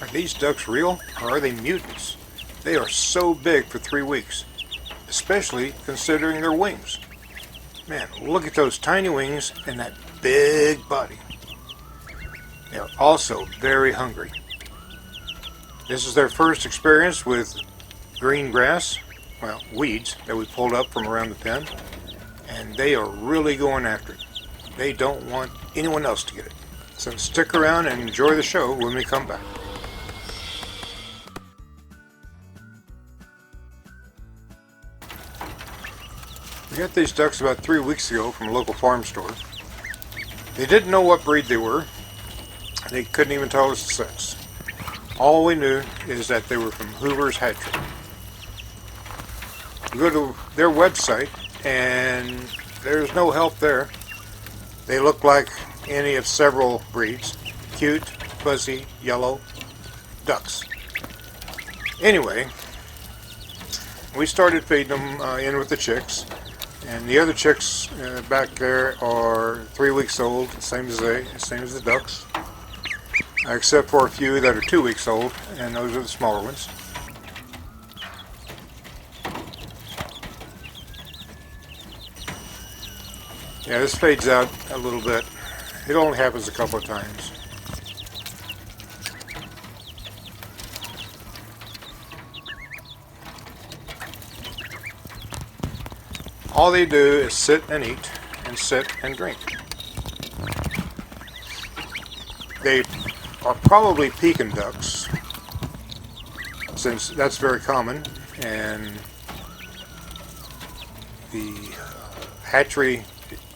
Are these ducks real, or are they mutants? They are so big for 3 weeks, especially considering their wings. Man, look at those tiny wings and that big body. They are also very hungry. This is their first experience with green grass, well, weeds that we pulled up from around the pen, and they are really going after it. They don't want anyone else to get it. So stick around and enjoy the show when we come back. We got these ducks about 3 weeks ago from a local farm store. They didn't know what breed they were. They couldn't even tell us the sex. All we knew is that they were from Hoover's hatchery. We go to their website and there's no help there. They look like any of several breeds. Cute, fuzzy, yellow ducks. Anyway, we started feeding them in with the chicks. And the other chicks back there are 3 weeks old, same as the ducks, except for a few that are 2 weeks old, and those are the smaller ones. Yeah, this fades out a little bit. It only happens a couple of times. All they do is sit and eat, and sit and drink. They are probably Pekin ducks, since that's very common, and the hatchery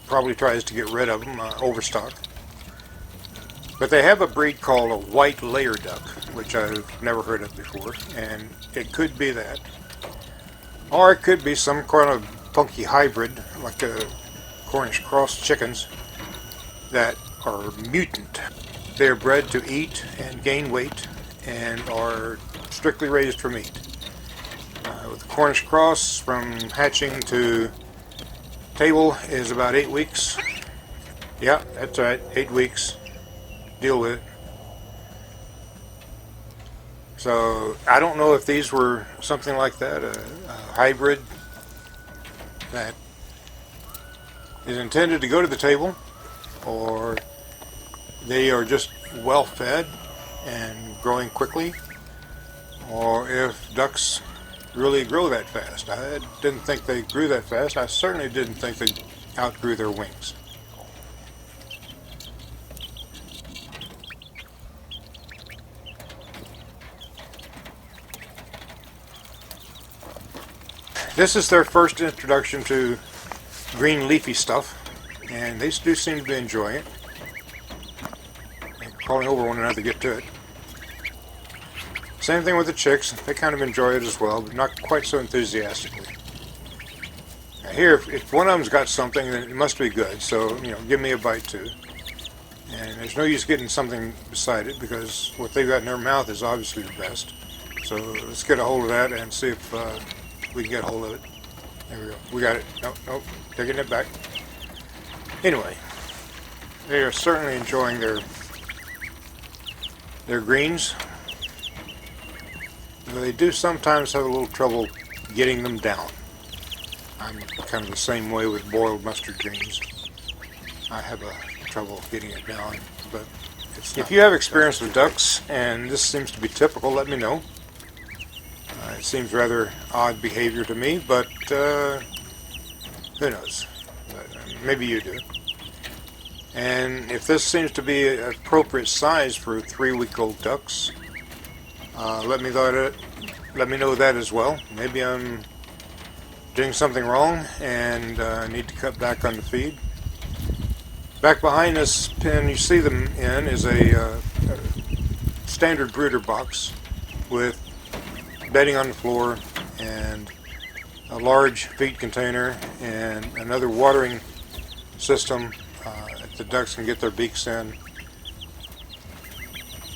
probably tries to get rid of them, overstock. But they have a breed called a white layer duck, which I've never heard of before, and it could be that. Or it could be some kind of funky hybrid, like Cornish cross chickens, that are mutant. They are bred to eat and gain weight, and are strictly raised for meat. With the Cornish cross, from hatching to table is about 8 weeks. Yeah, that's right, 8 weeks. Deal with it. So I don't know if these were something like that, a hybrid that is intended to go to the table, or they are just well fed and growing quickly, or if ducks really grow that fast. I didn't think they grew that fast. I certainly didn't think they outgrew their wings. This is their first introduction to green leafy stuff, and they do seem to be enjoying it. They're crawling over one another to get to it. Same thing with the chicks. They kind of enjoy it as well, but not quite so enthusiastically. Now here, if one of them's got something, then it must be good. So, give me a bite too. And there's no use getting something beside it, because what they've got in their mouth is obviously the best. So let's get a hold of that and see if we can get a hold of it. There we go. We got it. Nope. Taking it back. Anyway, they are certainly enjoying their greens. They do sometimes have a little trouble getting them down. I'm kind of the same way with boiled mustard greens. I have trouble getting it down, but it's not. If you have experience with ducks, and this seems to be typical, let me know. It seems rather odd behavior to me, but who knows? Maybe you do. And if this seems to be an appropriate size for 3-week-old ducks, let me know that as well. Maybe I'm doing something wrong and need to cut back on the feed. Back behind this pen you see them in is a standard brooder box with bedding on the floor and a large feed container and another watering system that the ducks can get their beaks in.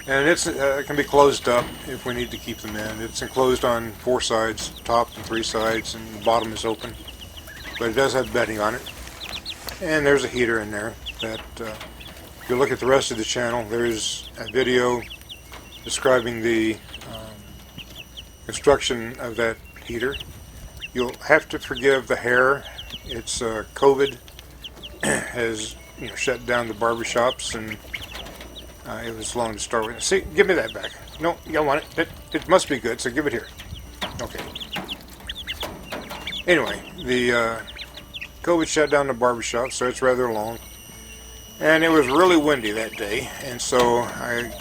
And it can be closed up if we need to keep them in. It's enclosed on 4 sides, top and 3 sides, and the bottom is open. But it does have bedding on it. And there's a heater in there that, if you look at the rest of the channel, there's a video describing the construction of that heater. You'll have to forgive the hair. It's COVID has shut down the barbershops, and it was long to start with. See, give me that back. No, you don't want it. It must be good, so give it here. Okay. Anyway, the COVID shut down the barbershop, so it's rather long. And it was really windy that day, and so I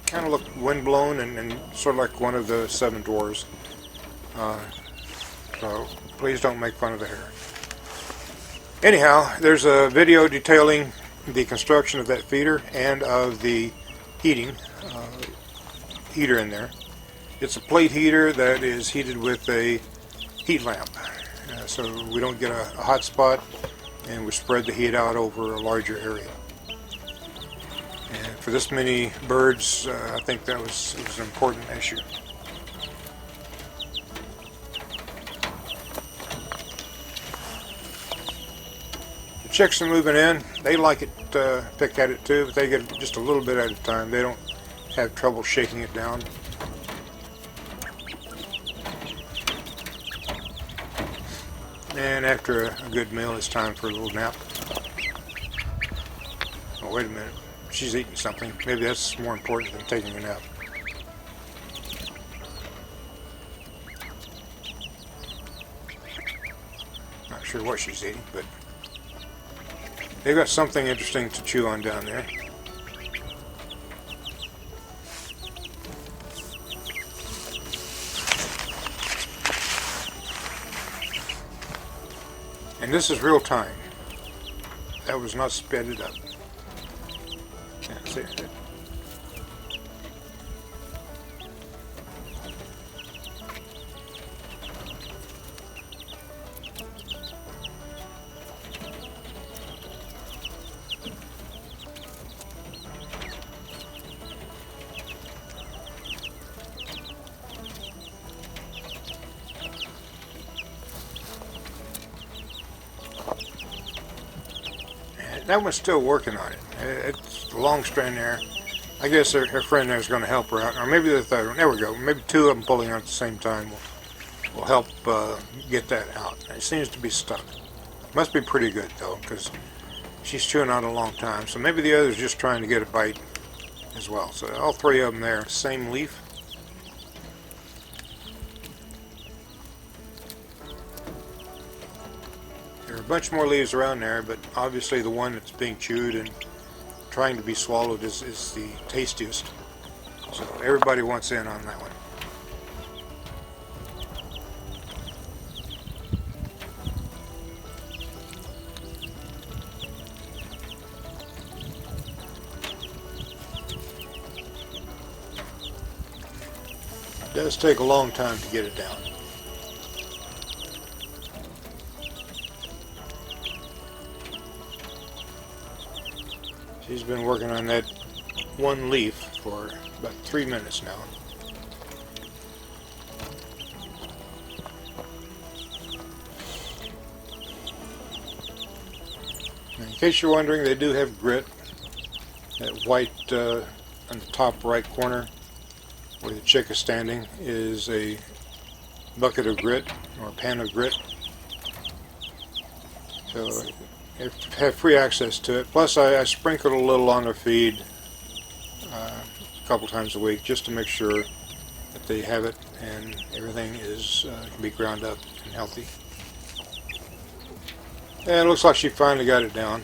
kind of looked windblown and sort of like one of the seven dwarves. So please don't make fun of the hair. Anyhow, there's a video detailing the construction of that feeder and of the heater in there. It's a plate heater that is heated with a heat lamp, so we don't get a hot spot, and we spread the heat out over a larger area. And for this many birds, I think that was an important issue. The chicks are moving in. They like it, pick at it too, but they get just a little bit at a time. They don't have trouble shaking it down. And after a good meal, it's time for a little nap. Oh, wait a minute. She's eating something. Maybe that's more important than taking a nap. Not sure what she's eating, but they've got something interesting to chew on down there. And this is real time. That was not sped up. Yeah, see it. That one's still working on it. It's a long strand there. I guess her friend there is going to help her out. Or maybe the third one. There we go. Maybe two of them pulling on at the same time will help get that out. It seems to be stuck. Must be pretty good, though, because she's chewing on it a long time. So maybe the other's just trying to get a bite as well. So all three of them there. Same leaf. There are a bunch more leaves around there, but obviously the one that's being chewed and trying to be swallowed is the tastiest. So everybody wants in on that one. It does take a long time to get it down. She's been working on that one leaf for about 3 minutes now. In case you're wondering, they do have grit. That white on the top right corner where the chick is standing is a bucket of grit, or a pan of grit. So you have free access to it. Plus I sprinkle a little on their feed a couple times a week just to make sure that they have it and everything can be ground up and healthy. And it looks like she finally got it down.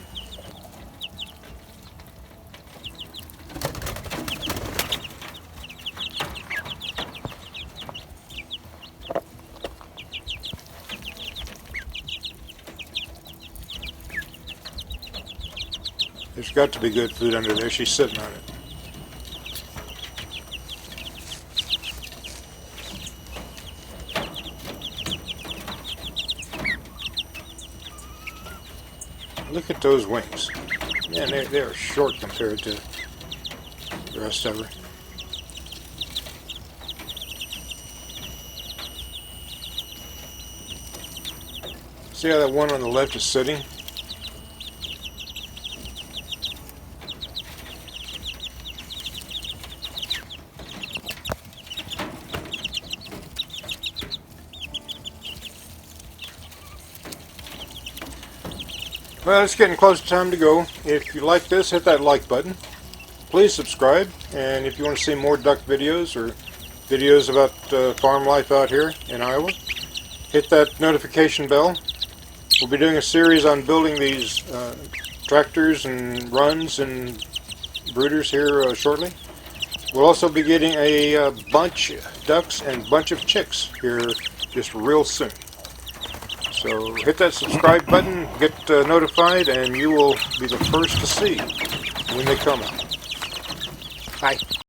There's got to be good food under there. She's sitting on it. Look at those wings. Man, they're short compared to the rest of her. See how that one on the left is sitting? Well, it's getting close to time to go. If you like this, hit that like button. Please subscribe, and if you want to see more duck videos or videos about farm life out here in Iowa, hit that notification bell. We'll be doing a series on building these tractors and runs and brooders here shortly. We'll also be getting a bunch of ducks and bunch of chicks here just real soon. So hit that subscribe button, get notified, and you will be the first to see when they come out. Bye.